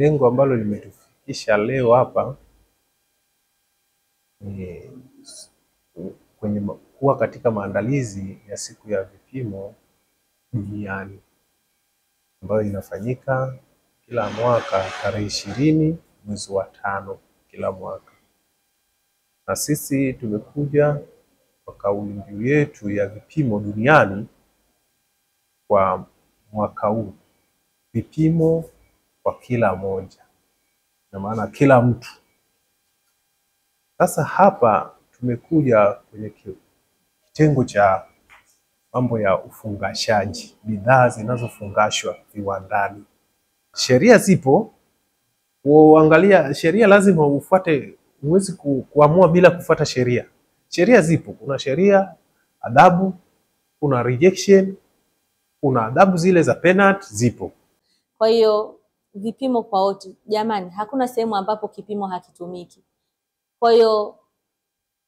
Lengo ambalo limetufikisha leo hapa ni kuwa katika maandalizi ya siku ya vipimo duniani ambayo inafanyika kila mwaka tarehe 20 mwezi wa 5 kila mwaka. Na sisi tumekuja kwa kauli mbiu yetu ya vipimo duniani kwa mwaka huu, vipimo kwa kila moja, na maana kila mtu. Sasa hapa tumekuja kwenye kitengo cha mambo ya ufungashaji, bidhaa zinazofungashwa viwandani. Sheria zipo, uangalia sheria lazima ufuate, huwezi kuamua bila kufuata sheria. Sheria zipo, kuna sheria adhabu, kuna rejection, kuna adhabu zile za penalty zipo. Kwa hiyo vipimo kwa wote, jamani, hakuna sehemu ambapo kipimo hakitumiki. Kwa hiyo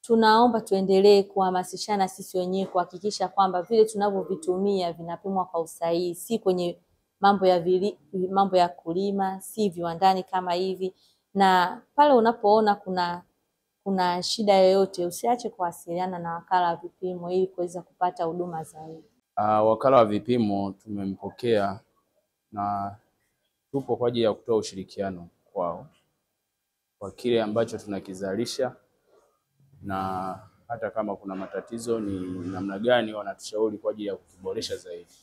tunaomba tuendelee kuhamasishana sisi wenyewe kuhakikisha kwamba vile tunavyovitumia vinapimwa kwa usahihi, si kwenye mambo ya kulima, si viwandani kama hivi. Na pale unapoona kuna shida yoyote, usiache kuwasiliana na wakala wa vipimo ili kuweza kupata huduma zaidi. Wakala wa vipimo tumempokea na tupo kwa ajili ya kutoa ushirikiano kwao kwa kile ambacho tunakizalisha, na hata kama kuna matatizo ni namna gani wanatushauri kwa ajili ya kuboresha zaidi.